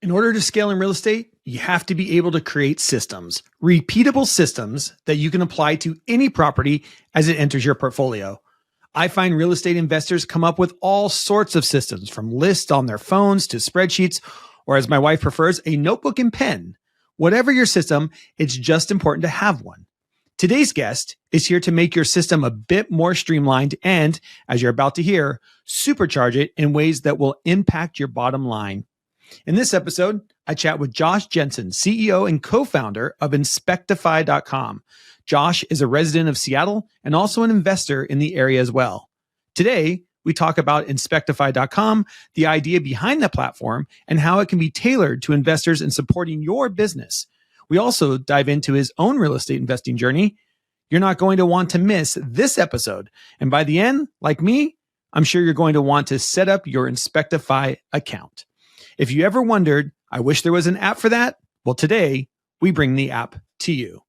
In order to scale in real estate, you have to be able to create systems, repeatable systems that you can apply to any property as it enters your portfolio. I find real estate investors come up with all sorts of systems, from lists on their phones to spreadsheets, or as my wife prefers, a notebook and pen. Whatever your system, it's just important to have one. Today's guest is here to make your system a bit more streamlined and, as you're about to hear, supercharge it in ways that will impact your bottom line. In this episode, I chat with Josh Jensen, CEO and co-founder of Inspectify.com. Josh is a resident of Seattle and also an investor in the area as well. Today, we talk about Inspectify.com, the idea behind the platform, and how it can be tailored to investors in supporting your business. We also dive into his own real estate investing journey. You're not going to want to miss this episode. And by the end, like me, I'm sure you're going to want to set up your Inspectify account. If you ever wondered, I wish there was an app for that, well, today we bring the app to you.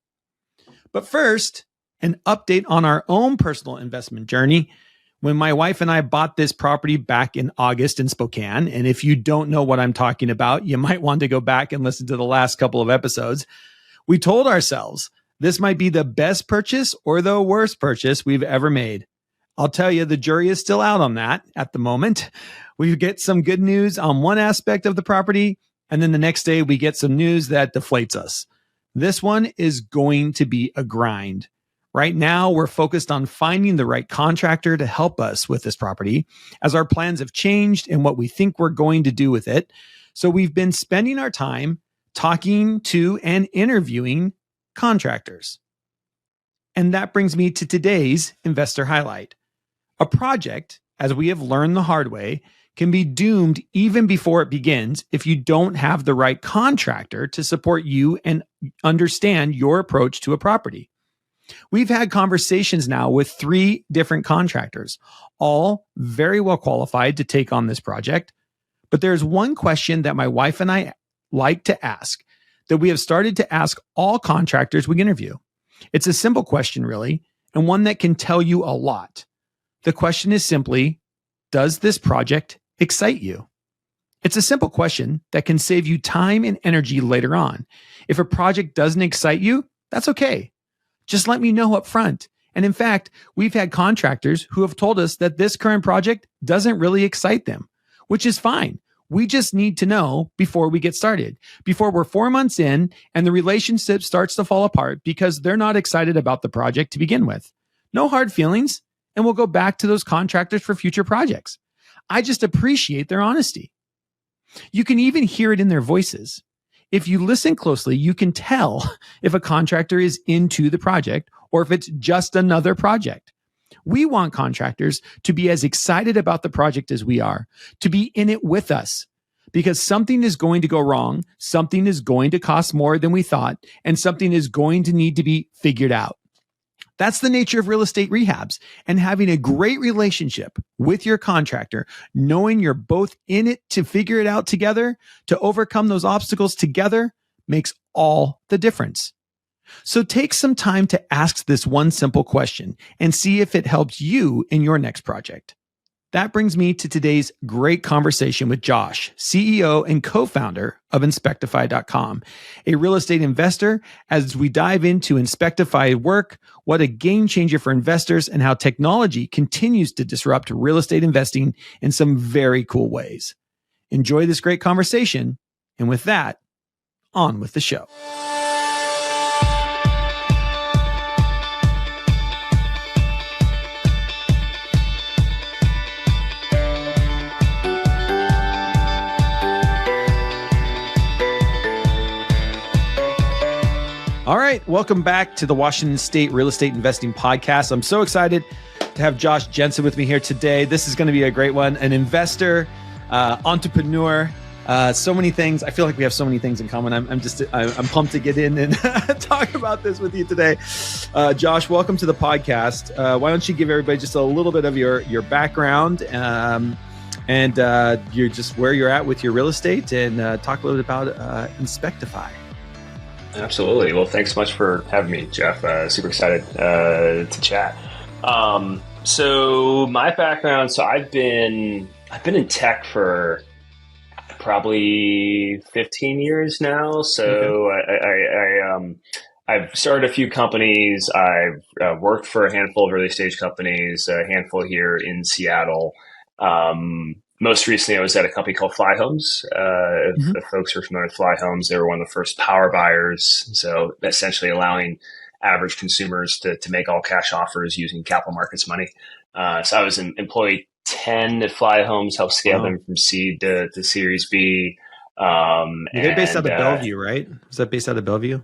But first, an update on our own personal investment journey. When my wife and I bought this property back in August in Spokane, and if you don't know what I'm talking about, you might want to go back and listen to the last couple of episodes. We told ourselves this might be the best purchase or the worst purchase we've ever made. I'll tell you, the jury is still out on that at the moment. We get some good news on one aspect of the property, and then the next day we get some news that deflates us. This one is going to be a grind. Right now, we're focused on finding the right contractor to help us with this property, as our plans have changed and what we think we're going to do with it. So we've been spending our time talking to and interviewing contractors. And that brings me to today's investor highlight. A project, as we have learned the hard way, can be doomed even before it begins if you don't have the right contractor to support you and understand your approach to a property. We've had conversations now with 3 different contractors, all very well qualified to take on this project. But there's one question that my wife and I like to ask that we have started to ask all contractors we interview. It's a simple question, really, and one that can tell you a lot. The question is simply, does this project excite you? It's a simple question that can save you time and energy later on. If a project doesn't excite you, that's okay. Just let me know up front. And in fact, we've had contractors who have told us that this current project doesn't really excite them, which is fine. We just need to know before we get started, before we're 4 months in and the relationship starts to fall apart because they're not excited about the project to begin with. No hard feelings, and we'll go back to those contractors for future projects. I just appreciate their honesty. You can even hear it in their voices. If you listen closely, you can tell if a contractor is into the project or if it's just another project. We want contractors to be as excited about the project as we are, to be in it with us, because something is going to go wrong, something is going to cost more than we thought, and something is going to need to be figured out. That's the nature of real estate rehabs, and having a great relationship with your contractor, knowing you're both in it to figure it out together, to overcome those obstacles together, makes all the difference. So take some time to ask this one simple question and see if it helps you in your next project. That brings me to today's great conversation with Josh, CEO and co-founder of Inspectify.com, a real estate investor, as we dive into Inspectify work, what a game changer for investors, and how technology continues to disrupt real estate investing in some very cool ways. Enjoy this great conversation. And with that, on with the show. All right, welcome back to the Washington State Real Estate Investing Podcast. I'm so excited to have Josh Jensen with me here today. This is going to be a great one. An investor, entrepreneur, so many things. I feel like we have so many things in common. I'm pumped to get in and talk about this with you today. Josh, welcome to the podcast. Why don't you give everybody just a little bit of your background and you're just where you're at with your real estate, and talk a little bit about Inspectify. Absolutely. Well, thanks so much for having me, Jeff. Super excited to chat. So my background, I've been in tech for probably 15 years now. Okay. So I've started a few companies. I've worked for a handful of early stage companies, a handful here in Seattle. Most recently, I was at a company called Fly Homes. Mhm. If folks are familiar with Fly Homes, they were one of the first power buyers. So essentially allowing average consumers to make all cash offers using capital markets money. So I was an employee 10 at Fly Homes, helped scale Wow. them from seed to Series B. They're based out And of Bellevue, right? Is that based out of Bellevue?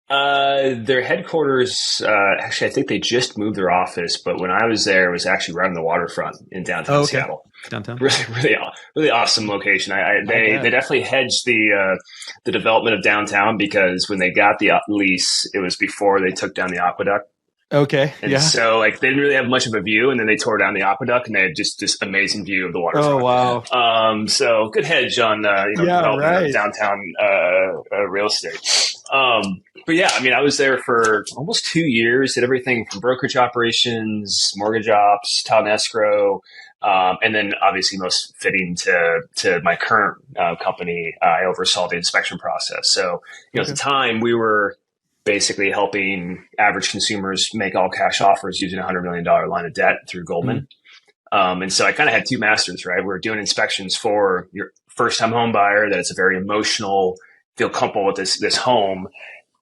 Their headquarters, actually, I think they just moved their office, but when I was there, it was actually right on the waterfront in downtown Oh, okay. Seattle. Downtown. Really, really, really awesome location. I They bet. definitely hedged the development of downtown because when they got the lease, it was before they took down the aqueduct. Okay. And Yeah. so, like, they didn't really have much of a view, and then they tore down the aqueduct, and they had just this amazing view of the Oh, waterfront. wow. So good hedge on Yeah, development of right. downtown real estate. But yeah, I mean, I was there for almost 2 years. Did everything from brokerage operations, mortgage ops, title and escrow, and then obviously most fitting to my current company, I oversaw the inspection process. So at the Okay. time we were basically helping average consumers make all cash offers using a $100 million line of debt through Mm. Goldman. And so I kind of had two masters, right? We're doing inspections for your first time home buyer, that it's a very emotional, feel comfortable with this home.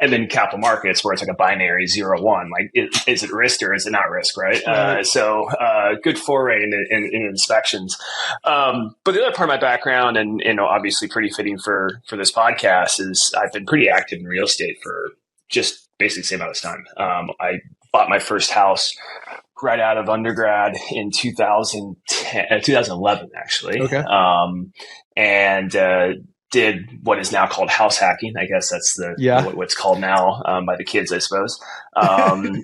And then capital markets, where it's like a binary 0-1, like is it risk or is it not risk, right? Right. So good foray in inspections. But the other part of my background, and obviously pretty fitting for this podcast, is I've been pretty active in real estate for just basically the same amount of time. I bought my first house right out of undergrad in 2011, actually. Okay. And did what is now called house hacking. I guess that's Yeah. what's called now by the kids, I suppose. I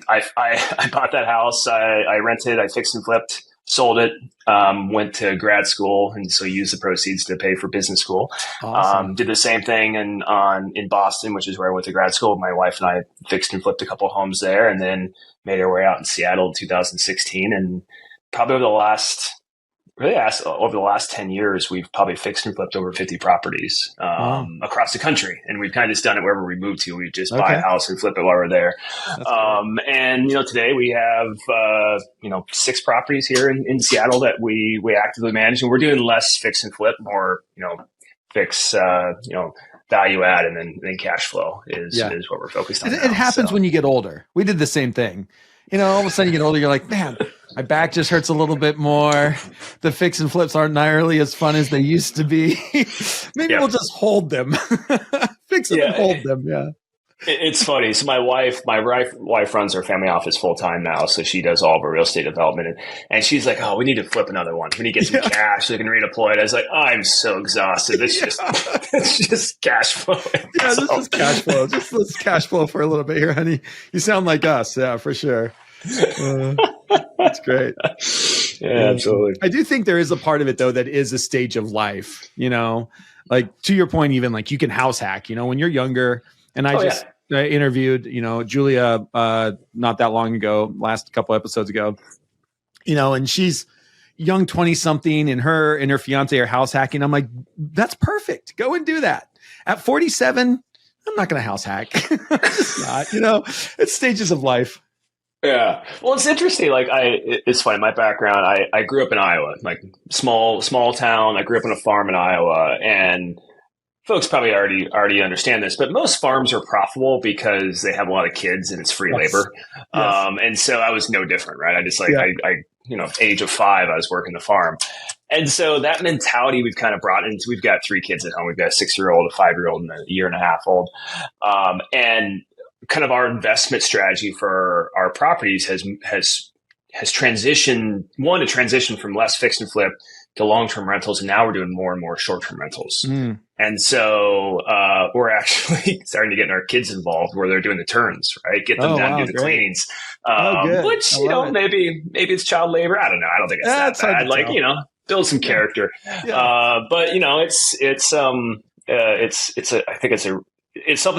bought that house. I rented. I fixed and flipped. Sold it. Went to grad school, and so used the proceeds to pay for business school. Awesome. Did the same thing in Boston, which is where I went to grad school. My wife and I fixed and flipped a couple of homes there, and then made our way out in Seattle in 2016. And probably over the last 10 years, we've probably fixed and flipped over 50 properties Wow. across the country. And we've kind of just done it wherever we move to. We just buy Okay. a house and flip it while we're there. That's cool. And, today we have, 6 properties here in Seattle that we actively manage. And we're doing less fix and flip, more, fix, value add, and then cash flow is what we're focused on. It happens when you get older. We did the same thing. All of a sudden you get older, you're like, man, my back just hurts a little bit more. The fix and flips aren't nearly as fun as they used to be. Maybe we'll just hold them. Fix them and hold them. Yeah. It's funny. So my wife runs our family office full time now. So she does all of our real estate development, and she's like, "Oh, we need to flip another one. We need to get some cash so we can redeploy it." I was like, "I'm so exhausted. It's just cash flow." Yeah, this is cash flow. Just let's cash flow for a little bit here, honey. You sound like us. Yeah, for sure. That's great. Yeah, absolutely. I do think there is a part of it though that is a stage of life. Like to your point, even like you can house hack. When you're younger. And I interviewed, Julia not that long ago, last couple episodes ago, and she's young 20-something, and her and her fiance are house hacking. I'm like, that's perfect. Go and do that. At 47, I'm not going to house hack. Just not, it's stages of life. Yeah. Well, it's interesting. Like it's funny. My background, I grew up in Iowa, like small town. I grew up on a farm in Iowa, and folks probably already understand this, but most farms are profitable because they have a lot of kids and it's free labor. Yes. And so I was no different, right? I just age of 5, I was working the farm. And so that mentality we've kind of brought into, we've got 3 kids at home. We've got a 6-year-old, a 5-year-old, and a 1.5-year-old. And kind of our investment strategy for our properties has transitioned, to transition from less fix and flip to long-term rentals. And now we're doing more and more short-term rentals. Mm. And so we're actually starting to get our kids involved where they're doing the turns, right? Get them down to do the cleanings. Which, maybe it's child labor. I don't know. I don't think it's that bad. Like, build some character. Yeah. But it's something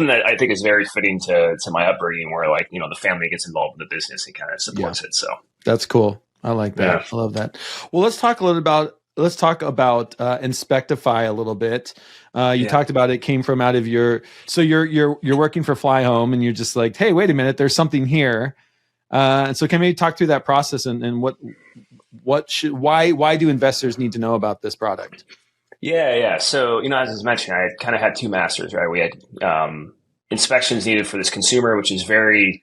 that I think is very fitting to my upbringing, where the family gets involved in the business and kind of supports it. So that's cool. I like that. Yeah. I love that. Well, let's talk a little about let's talk about Inspectify a little bit. You talked about it came from out of so you're working for Fly Home, and you're just like, hey, wait a minute, there's something here. And so can we talk through that process and why do investors need to know about this product? Yeah. So, as I was mentioning, I kind of had two masters, right? We had inspections needed for this consumer, which is very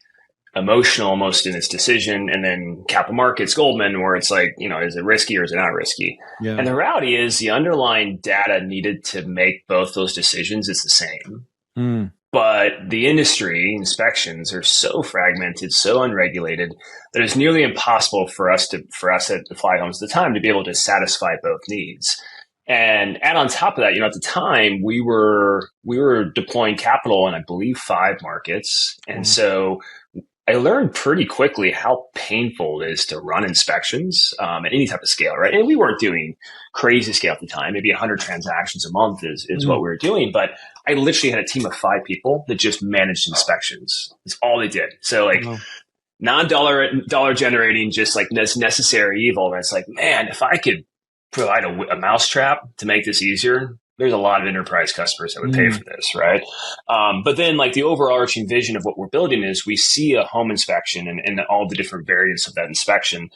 emotional almost in its decision, and then capital markets, Goldman, where it's like, is it risky or is it not risky? Yeah. And the reality is the underlying data needed to make both those decisions is the same. But the industry inspections are so fragmented, so unregulated, that it's nearly impossible for us at the Fly Homes at the time to be able to satisfy both needs. And add on top of that, at the time we were deploying capital in, I believe, 5 markets. And so I learned pretty quickly how painful it is to run inspections at any type of scale, right? And we weren't doing crazy scale at the time. Maybe 100 transactions a month is what we were doing. But I literally had a team of 5 people that just managed inspections. That's all they did. So like non-dollar generating, just like necessary evil. And it's like, man, if I could provide a mousetrap to make this easier, there's a lot of enterprise customers that would pay for this, right? But then like the overarching vision of what we're building is we see a home inspection and all the different variants of that inspection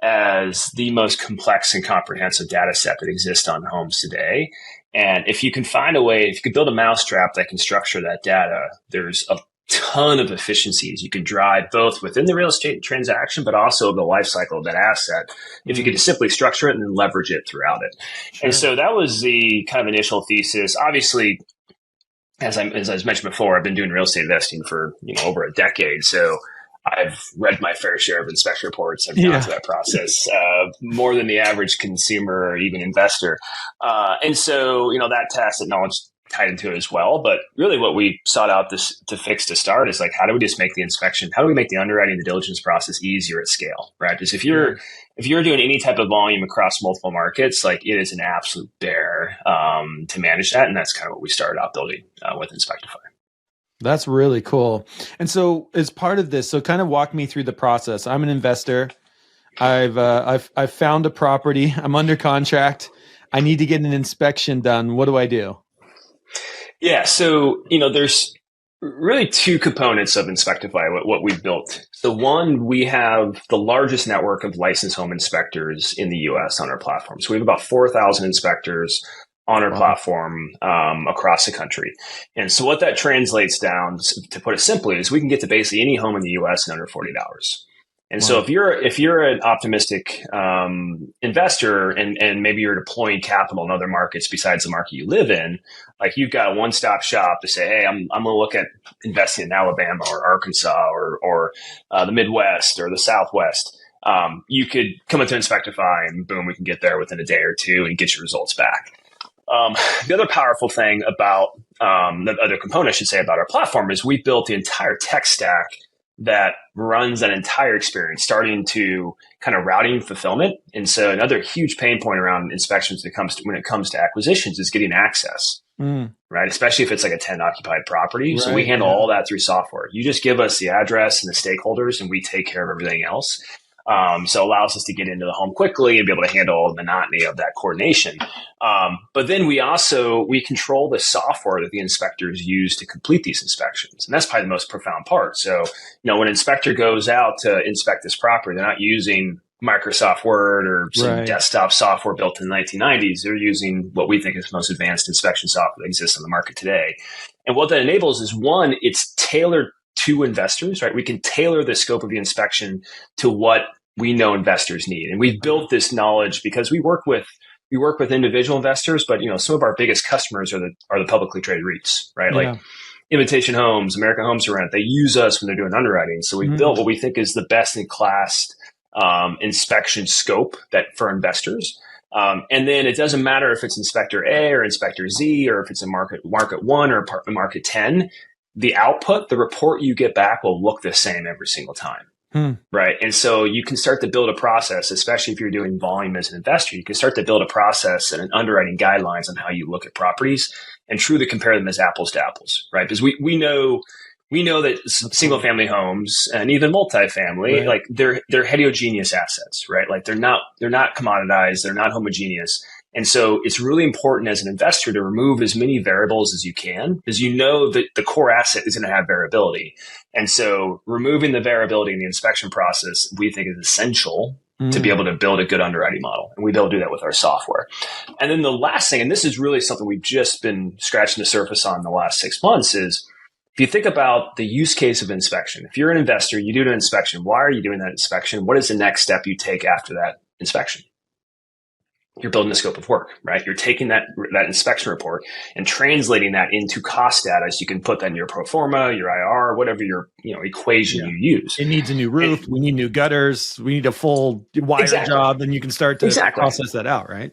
as the most complex and comprehensive data set that exists on homes today. And if you can find a way, if you could build a mousetrap that can structure that data, there's a ton of efficiencies you can drive both within the real estate transaction, but also the life cycle of that asset. If you could just simply structure it and then leverage it throughout it. Sure. And so that was the kind of initial thesis. Obviously, as I mentioned before, I've been doing real estate investing for over a decade. So I've read my fair share of inspection reports. I've gone through that process more than the average consumer or even investor. And so, that tacit knowledge tied into it as well. But really what we sought out to fix to start is like, how do we just make the inspection, how do we make the underwriting, the diligence process easier at scale, right? Because if you're doing any type of volume across multiple markets, like it is an absolute bear to manage that. And that's kind of what we started out building with Inspectify. That's really cool. And so as part of this, so kind of walk me through the process. I'm an investor. I've found a property. I'm under contract. I need to get an inspection done. What do I do? Yeah. So, there's really 2 components of Inspectify, what we've built. So one, we have the largest network of licensed home inspectors in the US on our platform. So we have about 4,000 inspectors on our platform across the country. And so what that translates down, to put it simply, is we can get to basically any home in the US in under 48 hours. And so if you're an optimistic investor and maybe you're deploying capital in other markets besides the market you live in, like you've got a one-stop shop to say, hey, I'm going to look at investing in Alabama or Arkansas or the Midwest or the Southwest. You could come into Inspectify and boom, we can get there within a day or 2 and get your results back. The other powerful thing about the other component, I should say, about our platform is we built the entire tech stack that runs that entire experience, starting to kind of routing fulfillment. And so another huge pain point around inspections when it comes to acquisitions is getting access, right? Especially if it's like a 10 occupied property. Right, so we handle all that through software. You just give us the address and the stakeholders and we take care of everything else. So it allows us to get into the home quickly and be able to handle all the monotony of that coordination. But then we control the software that the inspectors use to complete these inspections. And that's probably the most profound part. So, when an inspector goes out to inspect this property, they're not using Microsoft Word or some desktop software built in the 1990s. They're using what we think is the most advanced inspection software that exists on the market today. And what that enables is, one, it's tailored to investors, right? We can tailor the scope of the inspection to what we know investors need. And we've built this knowledge because we work with individual investors, but some of our biggest customers are the publicly traded REITs, right? Like Invitation Homes, American Homes for Rent. They use us when they're doing underwriting. So we've built what we think is the best in class inspection scope that for investors. And then it doesn't matter if it's Inspector A or Inspector Z, or if it's a market 1 or market 10. The output, the report you get back will look the same every single time. Right. And so you can start to build a process, especially if you're doing volume as an investor, you can start to build a process and an underwriting guidelines on how you look at properties and truly compare them as apples to apples. Right. Because we know we know that single family homes and even multifamily, Right. like they're heterogeneous assets, right? Like they're not commoditized, they're not homogeneous. And so it's really important as an investor to remove as many variables as you can, because you know that the core asset is going to have variability. And so removing the variability in the inspection process, we think is essential to be able to build a good underwriting model. And we be able to do that with our software. And then the last thing, and this is really something we've just been scratching the surface on the last 6 months, is if you think about the use case of inspection, if you're an investor, you do an inspection. Why are you doing that inspection? What is the next step you take after that inspection? You're building a scope of work, right? You're taking that inspection report and translating that into cost data, so you can put that in your pro forma, your IR, whatever your equation you use. It needs a new roof. We need new gutters. We need a full wire job. Then you can start to process that out, right?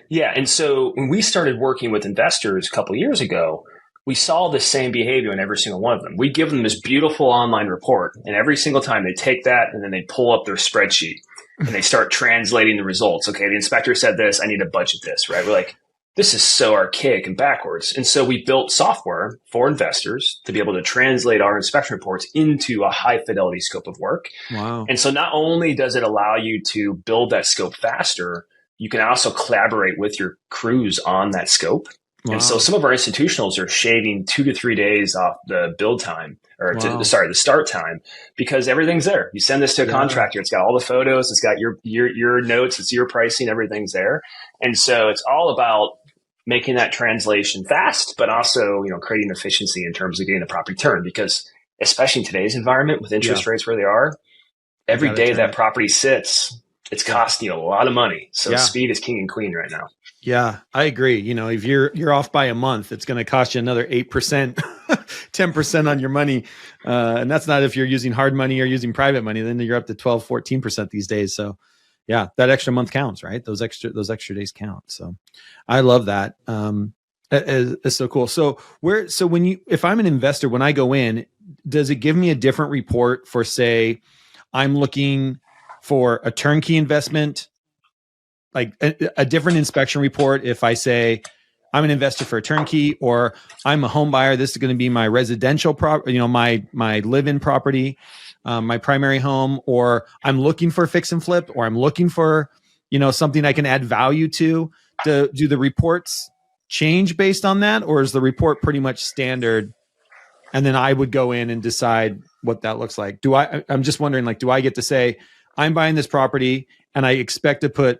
Yeah. And so when we started working with investors a couple of years ago, we saw the same behavior in every single one of them. We give them this beautiful online report, and every single time they take that and then they pull up their spreadsheet and they start translating the results. Okay, the inspector said this, I need to budget this, right? We're like, this is so archaic and backwards. And so we built software for investors to be able to translate our inspection reports into a high fidelity scope of work. Wow. And so not only does it allow you to build that scope faster, you can also collaborate with your crews on that scope. Wow. And so some of our institutionals are shaving 2 to 3 days off the build time, or the start time, because everything's there. You send this to a contractor, it's got all the photos, it's got your notes, it's your pricing, everything's there. And so it's all about making that translation fast, but also, creating efficiency in terms of getting the property turned, because especially in today's environment with interest rates where they are, every day that property sits, it's costing you a lot of money. So speed is king and queen right now. Yeah, I agree. If you're off by a month, it's going to cost you another 8%, 10% on your money. And that's not if you're using hard money or using private money. Then you're up to 12, 14% these days. So yeah, that extra month counts, right? Those extra days count. So I love that. It's so cool. So if I'm an investor, when I go in, does it give me a different report for, say, I'm looking for a turnkey investment, like a different inspection report if I say I'm an investor for a turnkey, or I'm a home buyer, this is going to be my residential property, my live-in property, my primary home, or I'm looking for fix and flip, or I'm looking for, something I can add value to. Do the reports change based on that, or is the report pretty much standard? And then I would go in and decide what that looks like. I'm just wondering, do I get to say, I'm buying this property and I expect to put,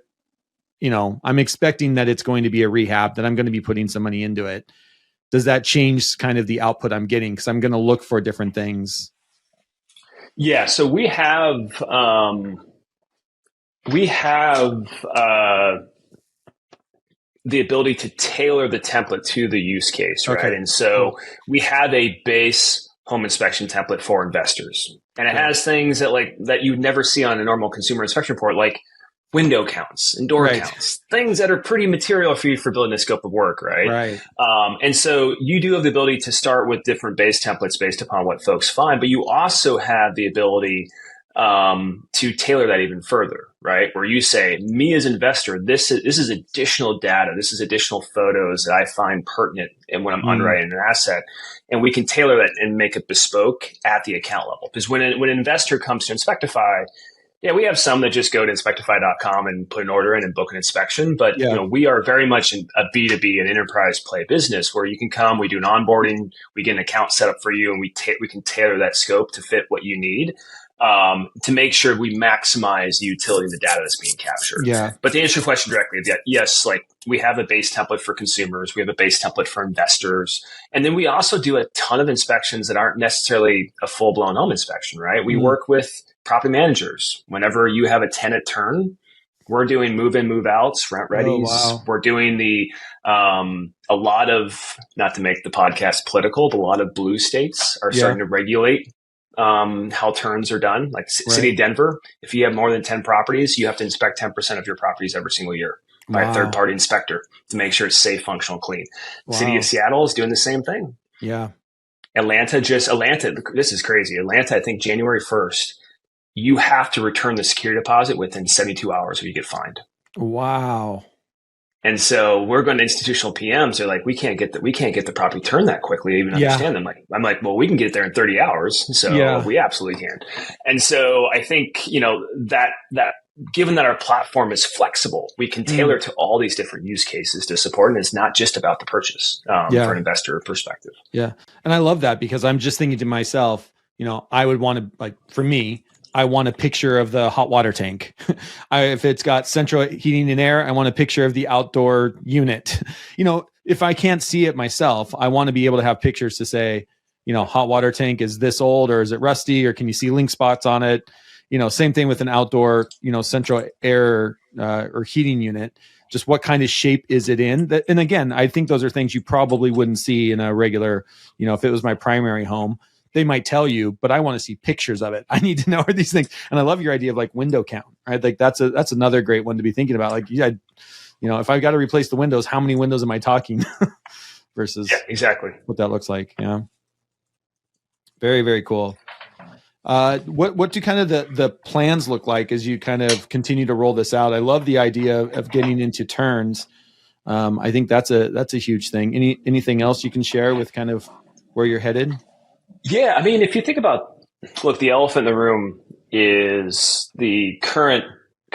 I'm expecting that it's going to be a rehab, that I'm going to be putting some money into it. Does that change kind of the output I'm getting? Because I'm going to look for different things. Yeah. So we have the ability to tailor the template to the use case, right? Okay. And so we have a base home inspection template for investors, and it has things that you would never see on a normal consumer inspection report, like window counts and door counts, things that are pretty material for you for building a scope of work, right? Right. And so you do have the ability to start with different base templates based upon what folks find, but you also have the ability to tailor that even further, right? Where you say, me as an investor, this is additional data, this is additional photos that I find pertinent and when I'm underwriting an asset, and we can tailor that and make it bespoke at the account level. Because when an investor comes to Inspectify, we have some that just go to inspectify.com and put an order in and book an inspection. But we are very much a B2B, an enterprise play business, where you can come, we do an onboarding, we get an account set up for you, and we can tailor that scope to fit what you need, to make sure we maximize the utility of the data that's being captured. Yeah. But to answer your question directly, yes, we have a base template for consumers, we have a base template for investors, and then we also do a ton of inspections that aren't necessarily a full-blown home inspection, right? We work with property managers. Whenever you have a tenant turn, we're doing move-in, move-outs, rent readies. Oh, wow. We're doing a lot of, not to make the podcast political, but a lot of blue states are starting to regulate how turns are done. Like City of Denver, if you have more than 10 properties, you have to inspect 10% of your properties every single year by a third-party inspector to make sure it's safe, functional, clean. Wow. City of Seattle is doing the same thing. Yeah. Atlanta, this is crazy. Atlanta, I think January 1st, you have to return the security deposit within 72 hours or you get fined. Wow. And so we're going to institutional PMs. They're like, we can't get the property turned that quickly to even understand them. I'm like, well, we can get it there in 30 hours. So we absolutely can. And so I think, that given that our platform is flexible, we can tailor to all these different use cases to support. And it's not just about the purchase for an investor perspective. Yeah. And I love that, because I'm just thinking to myself, I would want to, like, for me, I want a picture of the hot water tank. If it's got central heating and air, I want a picture of the outdoor unit. If I can't see it myself, I want to be able to have pictures to say, hot water tank is this old, or is it rusty, or can you see link spots on it? Same thing with an outdoor, central air or heating unit. Just what kind of shape is it in? And again, I think those are things you probably wouldn't see in a regular, if it was my primary home. They might tell you, but I want to see pictures of it. I need to know are these things. And I love your idea of like window count, right? Like that's another great one to be thinking about. Like, if I've got to replace the windows, how many windows am I talking versus exactly what that looks like? Yeah. Very, very cool. What do kind of the plans look like as you kind of continue to roll this out? I love the idea of getting into turns. I think that's a huge thing. Anything else you can share with kind of where you're headed? Yeah, I mean, if you think about, look, the elephant in the room is the current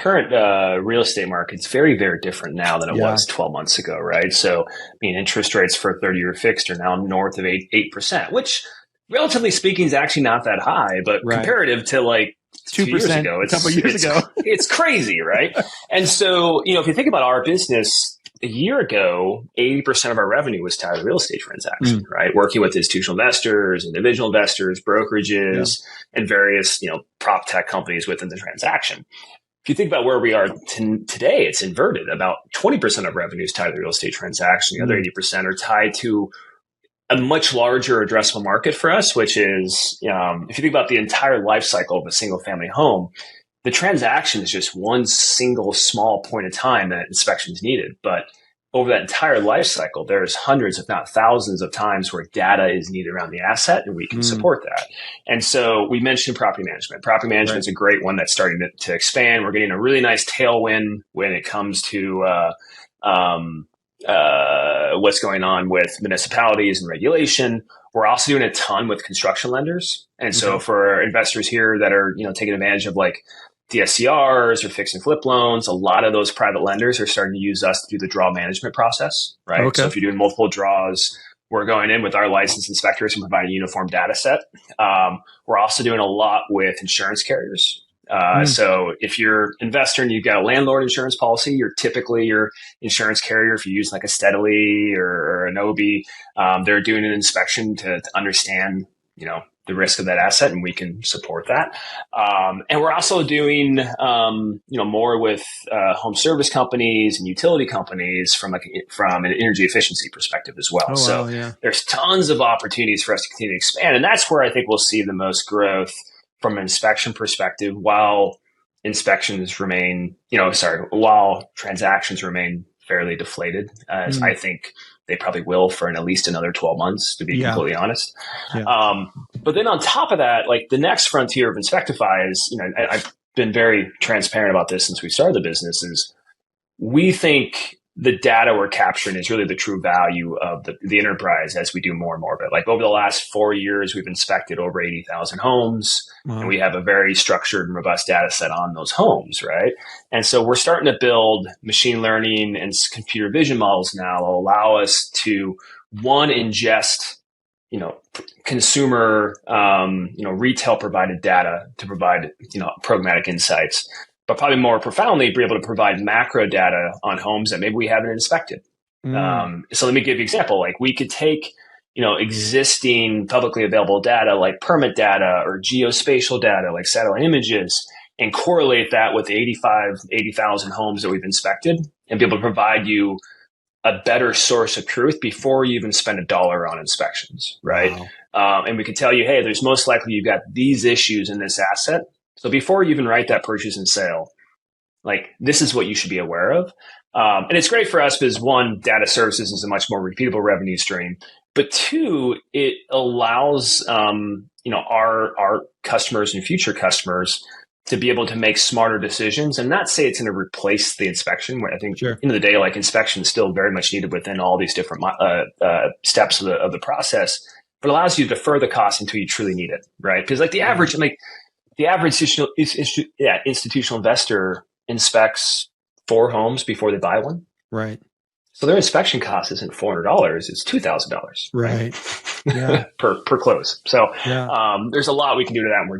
real estate market's very, very different now than it was 12 months ago, right? So, I mean, interest rates for 30-year fixed are now north of 8%, which, relatively speaking, is actually not that high, but comparative to like 2 years ago, a couple years ago, it's crazy, right? And so, if you think about our business, a year ago, 80% of our revenue was tied to real estate transaction, right? Working with institutional investors, individual investors, brokerages, and various, prop tech companies within the transaction. If you think about where we are today, it's inverted. About 20% of revenue is tied to the real estate transaction. The other 80% are tied to a much larger addressable market for us, which is, if you think about the entire life cycle of a single family home, the transaction is just one single small point of time that inspection is needed. But over that entire life cycle, there's hundreds, if not thousands of times where data is needed around the asset, and we can support that. And so we mentioned property management. Property management is a great one that's starting to expand. We're getting a really nice tailwind when it comes to what's going on with municipalities and regulation. We're also doing a ton with construction lenders. And so for investors here that are, taking advantage of like DSCRs or fix and flip loans, a lot of those private lenders are starting to use us to do the draw management process, right? Okay. So if you're doing multiple draws, we're going in with our licensed inspectors and providing a uniform data set. We're also doing a lot with insurance carriers. So if you're an investor and you've got a landlord insurance policy, you're typically your insurance carrier. If you use like a Steadily or an OB, they're doing an inspection to understand, the risk of that asset, and we can support that. And we're also doing, more with home service companies and utility companies from an energy efficiency perspective as well. There's tons of opportunities for us to continue to expand, and that's where I think we'll see the most growth from an inspection perspective, while while transactions remain fairly deflated, as I think they probably will for at least another 12 months, to be completely honest. But then on top of that, like the next frontier of Inspectify is, I've been very transparent about this since we started the business, is we think the data we're capturing is really the true value of the enterprise as we do more and more of it. Like over the last 4 years, we've inspected over 80,000 homes, and we have a very structured and robust data set on those homes, right? And so we're starting to build machine learning and computer vision models now that allow us to, one, ingest, consumer, retail provided data to provide, programmatic insights, but probably more profoundly, be able to provide macro data on homes that maybe we haven't inspected. So let me give you an example. Like we could take, existing publicly available data like permit data or geospatial data like satellite images, and correlate that with the 80,000 homes that we've inspected, and be able to provide you a better source of truth before you even spend $1 on inspections, right? Wow. And we could tell you, hey, there's most likely you've got these issues in this asset. So before you even write that purchase and sale, like this is what you should be aware of. And it's great for us because one, data services is a much more repeatable revenue stream. But two, it allows our customers and future customers to be able to make smarter decisions and not say it's going to replace the inspection. Where I think Sure. at the end of the day, like inspection is still very much needed within all these different steps of the process, but allows you to defer the cost until you truly need it, right? Because like the average institutional investor inspects 4 homes before they buy one. Right. So their inspection cost isn't $400; it's $2,000, right? Yeah. per close. So yeah. There's a lot we can do to that. And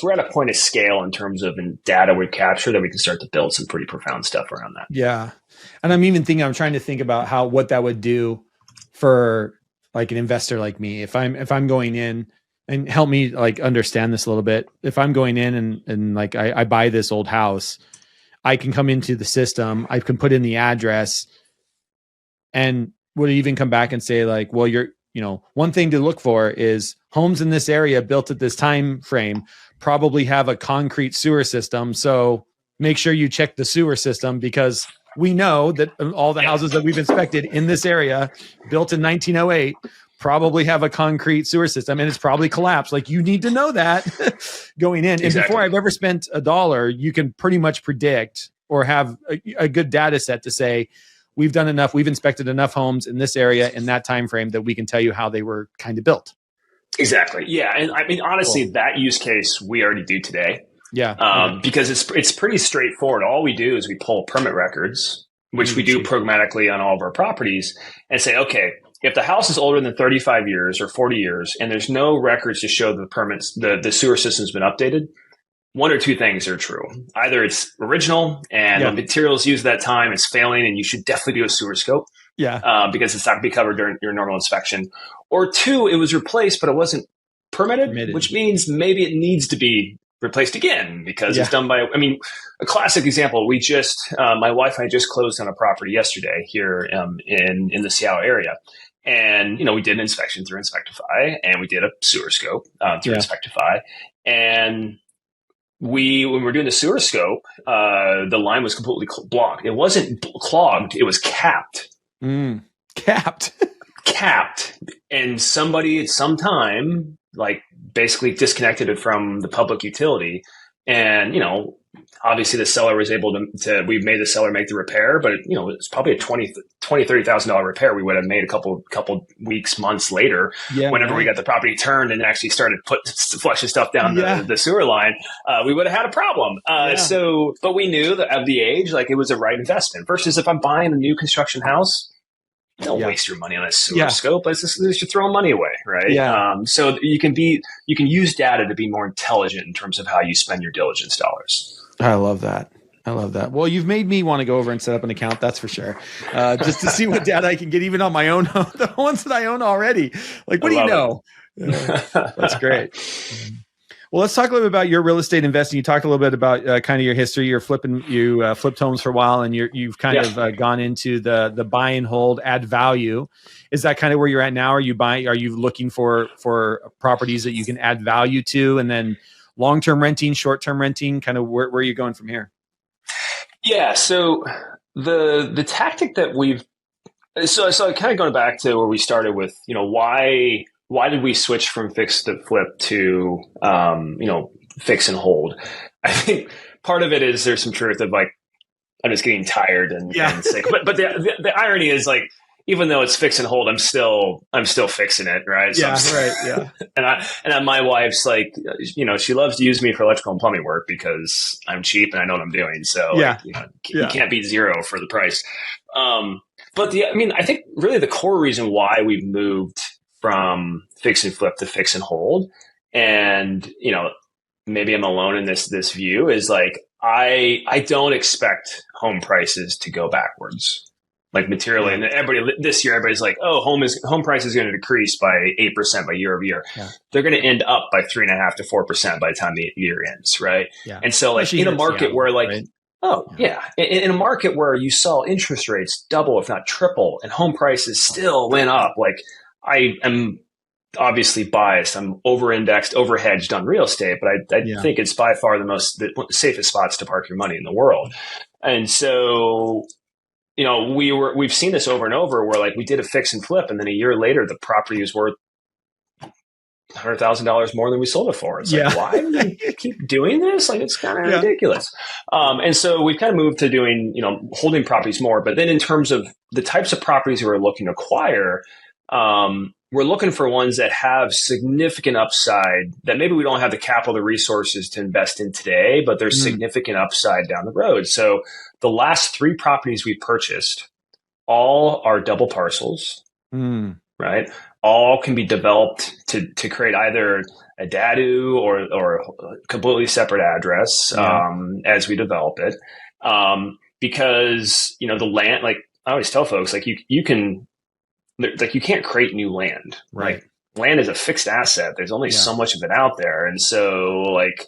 we're at a point of scale in terms of data we capture that we can start to build some pretty profound stuff around that. Yeah, and I'm trying to think about what that would do for like an investor like me. If I'm going in, and help me like understand this a little bit. If I'm going in and like I buy this old house, I can come into the system, I can put in the address, and would even come back and say like, well, one thing to look for is homes in this area built at this time frame probably have a concrete sewer system. So make sure you check the sewer system, because we know that all the houses that we've inspected in this area built in 1908 probably have a concrete sewer system, and it's probably collapsed. Like, you need to know that going in. Exactly. And before I've ever spent $1, you can pretty much predict or have a good data set to say, we've done enough, we've inspected enough homes in this area in that time frame that we can tell you how they were kind of built. Exactly. Yeah. And I mean, honestly, that use case we already do today. Yeah. Because it's pretty straightforward. All we do is we pull permit records, which we do programmatically on all of our properties, and say, okay, if the house is older than 35 years or 40 years and there's no records to show the permits, the sewer system's been updated, one or two things are true. Either it's original and the materials used at that time is failing and you should definitely do a sewer scope. Yeah. Because it's not going to be covered during your normal inspection. Or 2, it was replaced, but it wasn't permitted, which means maybe it needs to be replaced again because it's done by, a classic example. We just, my wife and I just closed on a property yesterday here in the Seattle area. And, we did an inspection through Inspectify, and we did a sewer scope through Inspectify. And when we were doing the sewer scope, the line was completely blocked. It wasn't clogged. It was capped. Capped. Capped. And somebody at some time, like, basically disconnected it from the public utility. And, obviously the seller was able to we made the seller make the repair, but it's probably a $30,000 repair we would have made a couple weeks, months later, whenever we got the property turned and actually started flushing stuff down the sewer line, we would have had a problem. But we knew that of the age, like, it was a right investment versus if I'm buying a new construction house, don't waste your money on a sewer scope. You're throwing money away, right? So you can use data to be more intelligent in terms of how you spend your diligence dollars. I love that. Well, you've made me want to go over and set up an account. That's for sure. Just to see what data I can get even on my own, the ones that I own already. Like, what do you know? That's great. Well, let's talk a little bit about your real estate investing. You talked a little bit about kind of your history. You flipped homes for a while, and you've kind of gone into the buy and hold, add value. Is that kind of where you're at now? Are you looking for properties that you can add value to, and then long-term renting, short-term renting? Kind of where are you going from here? Yeah. So the tactic that so kind of going back to where we started with, why did we switch from fix to flip to, fix and hold? I think part of it is there's some truth of, like, I'm just getting tired and sick. But the irony is, like, even though it's fix and hold, I'm still fixing it, right? So and my wife's like, she loves to use me for electrical and plumbing work because I'm cheap and I know what I'm doing. So you can't beat zero for the price. But I think really the core reason why we've moved from fix and flip to fix and hold, and maybe I'm alone in this view, is like I don't expect home prices to go backwards. Like, materially, and everybody's like, oh, home price is going to decrease by 8% by year over year. They're going to end up by 3.5% to 4% by the time the year ends, right? And so, like, in a market where, like, in a market where you saw interest rates double, if not triple, and home prices still went up, like, I am obviously biased. I'm over-indexed, over-hedged on real estate, but I think it's by far the safest spots to park your money in the world. And so, we've seen this over and over where, like, we did a fix and flip, and then a year later the property was worth $100,000 more than we sold it for. It's like, why do we keep doing this? Like, it's kind of ridiculous. And so we've kind of moved to doing, holding properties more. But then in terms of the types of properties we're looking to acquire, we're looking for ones that have significant upside that maybe we don't have the capital, the resources to invest in today, but there's significant upside down the road. So the last 3 properties we purchased, all are double parcels, right? All can be developed to create either a DADU or a completely separate address as we develop it. Because, the land, like I always tell folks, like you can't create new land. Right. Like, land is a fixed asset. There's only so much of it out there. And so, like,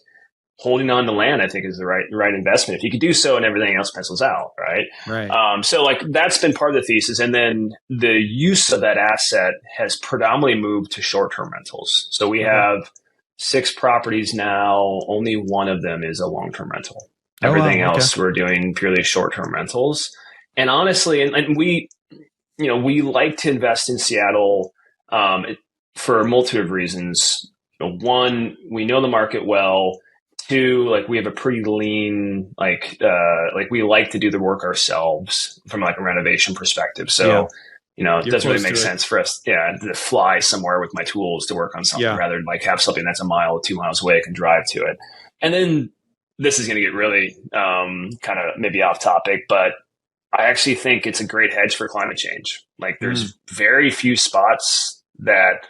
holding on to land, I think, is the right investment. If you could do so and everything else pencils out, right? Right. So, like, that's been part of the thesis. And then the use of that asset has predominantly moved to short-term rentals. So we have 6 properties now. Only one of them is a long-term rental. Everything else we're doing purely short-term rentals. And honestly, and we like to invest in Seattle for a multitude of reasons. One, we know the market well. 2, like, we have a pretty lean, like we like to do the work ourselves from like a renovation perspective. So, it doesn't really make sense for us, to fly somewhere with my tools to work on something rather than like have something that's a mile or 2 miles away I can drive to it. And then this is going to get really kind of maybe off topic, but I actually think it's a great hedge for climate change. Like, there's very few spots that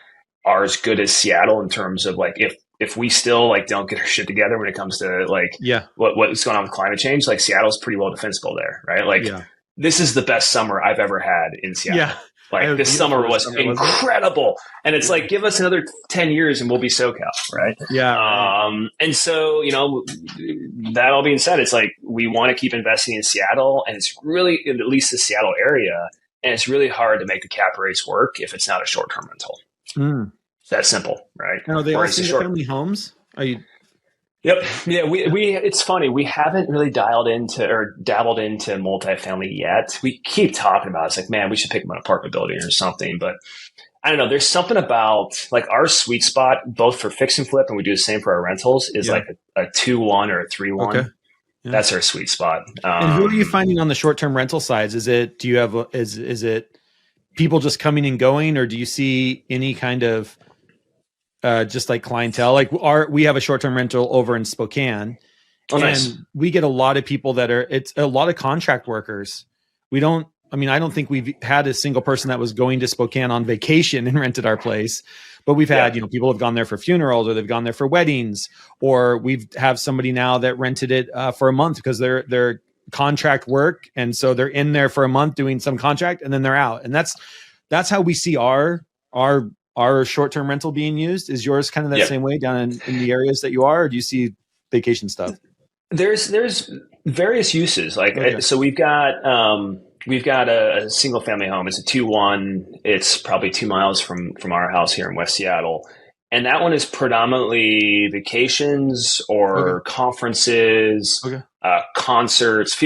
are as good as Seattle in terms of, like, if we still, like, don't get our shit together when it comes to, like, what's going on with climate change, like, Seattle's pretty well defensible there, right? Like, this is the best summer I've ever had in Seattle. Like, this summer was incredible. And it's like, give us another 10 years and we'll be SoCal, right? And so, that all being said, it's like, we want to keep investing in Seattle, and it's really, at least the Seattle area, and it's really hard to make the cap rates work if it's not a short-term rental. It's that simple, right? And are they all single-family homes? Are you? Yep. Yeah. We it's funny. We haven't really dabbled into multifamily yet. We keep talking about it. It's like, man, we should pick up an apartment building or something. But I don't know. There's something about, like, our sweet spot, both for fix and flip, and we do the same for our rentals, is like a 2-1 or a 3-1. Okay. Yeah. That's our sweet spot. And who are you finding on the short-term rental sides? Is it people just coming and going, or do you see any kind of just like clientele? Like, we have a short-term rental over in Spokane, and we get a lot of people it's a lot of contract workers. I don't think we've had a single person that was going to Spokane on vacation and rented our place, but we've had, people have gone there for funerals, or they've gone there for weddings, or we've have somebody now that rented it for a month because they're contract work. And so they're in there for a month doing some contract, and then they're out. And that's how we see our short-term rental being used. Is yours kind of that same way down in the areas that you are, or do you see vacation stuff? There's various uses. Like, so we've got a single family home. It's a 2-1. It's probably 2 miles from our house here in West Seattle. And that one is predominantly vacations or conferences, concerts,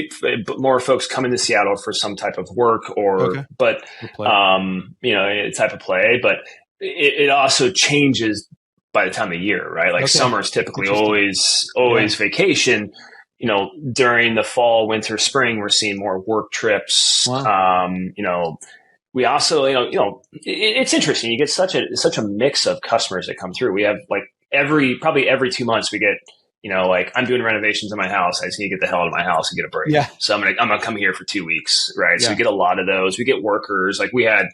more folks come into Seattle for some type of work type of play. But it also changes by the time of year, right? Like, summer is typically always vacation. During the fall, winter, spring, we're seeing more work trips. Wow. We also, it's interesting. You get such a mix of customers that come through. We have, like, probably every 2 months we get, like, I'm doing renovations in my house. I just need to get the hell out of my house and get a break. Yeah. So I'm gonna come here for 2 weeks, right? So we get a lot of those. We get workers. Like, we had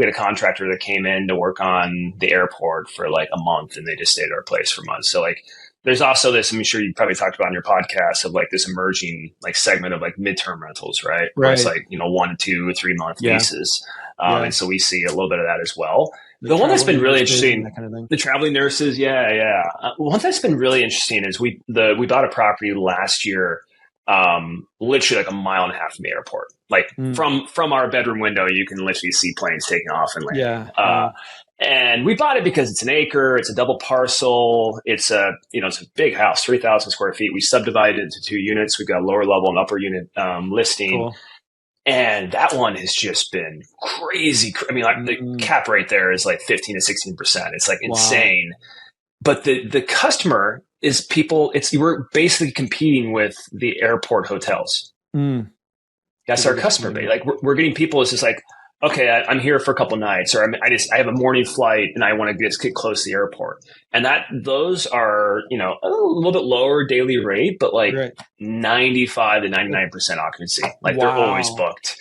a contractor that came in to work on the airport for like a month, and they just stayed at our place for months. So, like, there's also this, I'm sure you probably talked about on your podcast, of like this emerging, like, segment of like midterm rentals, right? Where it's like, 1, 2, 3 month leases. And so we see a little bit of that as well. The one that's been really interesting, that kind of thing. The traveling nurses. One that's been really interesting is we bought a property last year, literally like a mile and a half from the airport. Like, from our bedroom window, you can literally see planes taking off and landing. And we bought it because it's an acre, it's a double parcel, it's a big house, 3,000 square feet. We subdivided it into 2 units. We've got a lower level and upper unit listing. Cool. And that one has just been crazy. I mean, like the cap rate there is like 15 to 16%. It's like insane. But the customer is people. We're basically competing with the airport hotels. That's our customer base. Like we're getting people. It's just like, okay, I'm here for a couple nights, or I have a morning flight and I want to just get close to the airport. And those are, a little bit lower daily rate, but like 95 to 99% occupancy. Like they're always booked.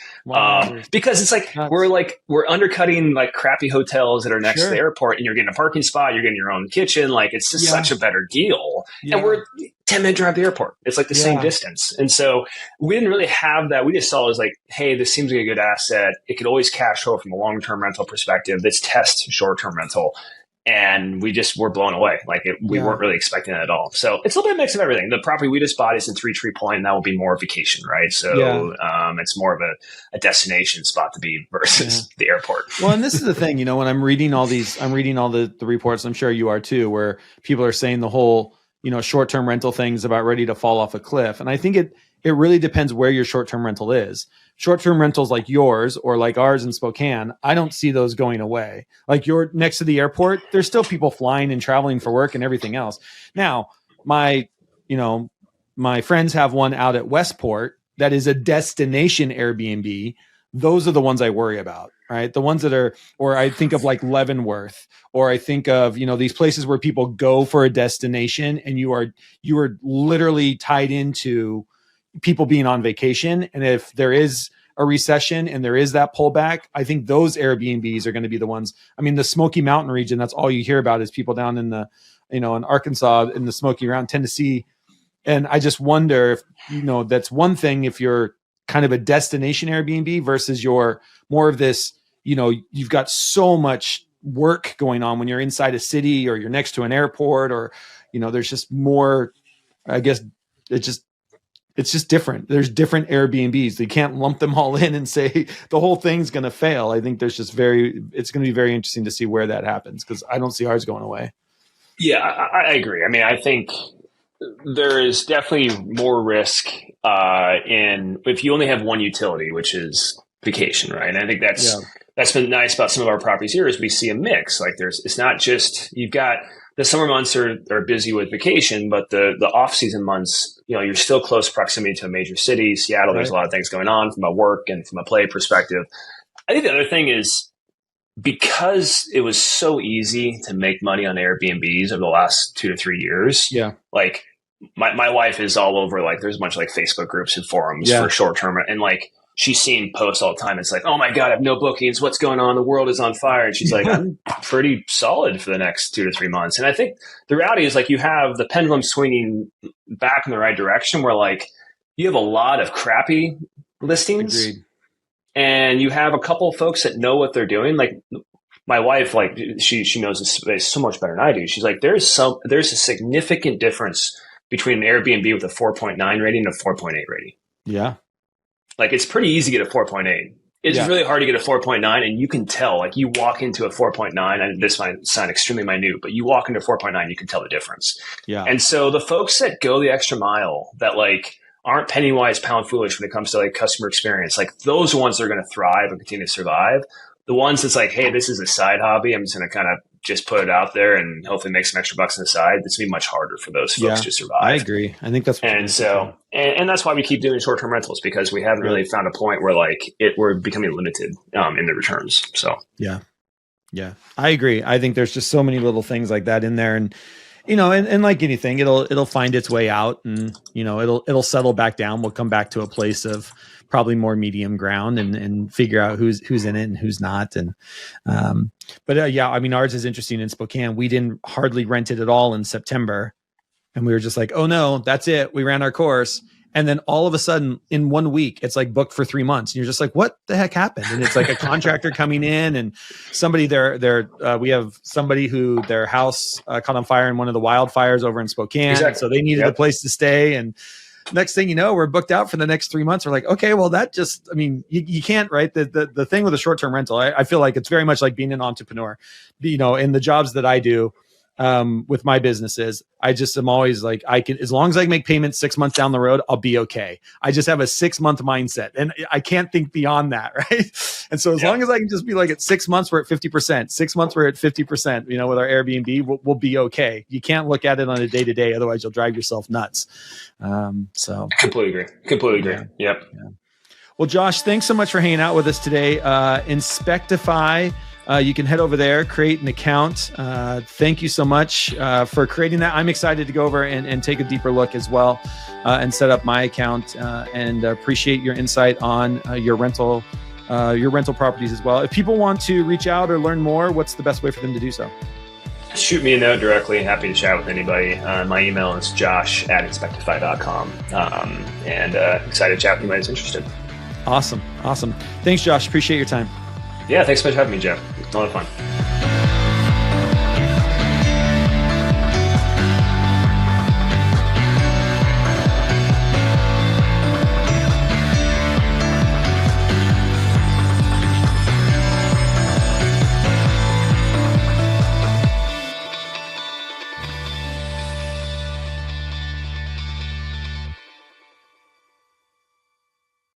Because it's like we're undercutting like crappy hotels that are next to the airport, and you're getting a parking spot, you're getting your own kitchen. Like it's just such a better deal. And we're 10-minute drive to the airport. It's like the same distance. And so we didn't really have that. We just saw it as like, hey, this seems like a good asset. It could always cash flow from a long-term rental perspective. Let's test short-term rental. And we just were blown away. Like we weren't really expecting it at all. So it's a little bit of a mix of everything. The property we just bought is in Three Tree Point, and that will be more vacation, right? So it's more of a destination spot to be versus the airport. Well, and this is the thing, when I'm reading all the reports, I'm sure you are too, where people are saying the whole, short-term rental thing's about ready to fall off a cliff. And I think it really depends where your short-term rental is. Short-term rentals like yours or like ours in Spokane, I don't see those going away. Like you're next to the airport, there's still people flying and traveling for work and everything else. Now, my friends have one out at Westport that is a destination Airbnb. Those are the ones I worry about, right? The ones that are, or I think of like Leavenworth, or I think of, these places where people go for a destination and you are literally tied into people being on vacation. And if there is a recession and there is that pullback, I think those Airbnbs are going to be the ones. I mean, the Smoky Mountain region, that's all you hear about is people down in the, in Arkansas, in the Smoky, around Tennessee. And I just wonder if, that's one thing if you're kind of a destination Airbnb versus you're more of this, you've got so much work going on when you're inside a city or you're next to an airport, or, there's just more, I guess it's just different. There's different Airbnbs. You can't lump them all in and say the whole thing's going to fail. I think it's going to be very interesting to see where that happens, because I don't see ours going away. Yeah, I agree. I mean, I think there is definitely more risk in if you only have one utility, which is vacation, right? And I think that's been nice about some of our properties here is we see a mix. Like it's not just, you've got the summer months are busy with vacation, but the off-season months, you're still close proximity to a major city. Seattle, there's a lot of things going on from a work and from a play perspective. I think the other thing is, because it was so easy to make money on Airbnbs over the last 2 to 3 years. Yeah. Like my wife is all over, like there's a bunch of like Facebook groups and forums for short-term, and like she's seeing posts all the time. It's like, oh my God, I have no bookings. What's going on? The world is on fire. And she's like, I'm pretty solid for the next 2 to 3 months. And I think the reality is like you have the pendulum swinging back in the right direction, where like you have a lot of crappy listings. Agreed. And you have a couple of folks that know what they're doing. Like my wife, like she knows this space so much better than I do. She's like, there's a significant difference between an Airbnb with a 4.9 rating and a 4.8 rating. Yeah. Like it's pretty easy to get a 4.8. It's really hard to get a 4.9, and you can tell. Like you walk into a 4.9, and this might sound extremely minute, but you walk into a 4.9, you can tell the difference. Yeah. And so the folks that go the extra mile, that like aren't penny wise, pound foolish when it comes to like customer experience, like those ones are going to thrive and continue to survive. The ones that's like, hey, this is a side hobby, I'm just going to kind of just put it out there and hopefully make some extra bucks on the side. It's going to be much harder for those folks to survive. I agree. I think that's what and that's why we keep doing short-term rentals, because we haven't really found a point where like we're becoming limited in the returns. So yeah, I agree. I think there's just so many little things like that in there, and and like anything, it'll find its way out, and it'll settle back down. We'll come back to a place of probably more medium ground and figure out who's in it and who's not. And, I mean, ours is interesting in Spokane. We didn't hardly rent it at all in September. And we were just like, oh no, that's it. We ran our course. And then all of a sudden in 1 week, it's like booked for 3 months. And you're just like, what the heck happened? And it's like a contractor coming in, and somebody we have somebody who their house caught on fire in one of the wildfires over in Spokane. Exactly. So they needed a place to stay. And next thing you know, we're booked out for the next 3 months. We're like, okay, well, that just, I mean, you can't, right? The thing with a short-term rental, I feel like it's very much like being an entrepreneur. In the jobs that I do, with my businesses. I just am always like, I can, as long as I can make payments 6 months down the road, I'll be okay. I just have a 6 month mindset, and I can't think beyond that. Right. And so as long as I can just be like, at 6 months, we're at 50%, 6 months, we're at 50%, you know, with our Airbnb, we'll be okay. You can't look at it on a day to day. Otherwise you'll drive yourself nuts. So Completely agree. Yep. Yeah. Well, Josh, thanks so much for hanging out with us today. Inspectify. You can head over there, create an account. Thank you so much for creating that. I'm excited to go over and take a deeper look as well and set up my account and appreciate your insight on your rental properties as well. If people want to reach out or learn more, what's the best way for them to do so? Shoot me a note directly. Happy to chat with anybody. My email is josh@inspectify.com. And excited to chat with anybody who's interested. Awesome. Thanks, Josh. Appreciate your time. Yeah, thanks so much for having me, Jeff. It's a lot of fun.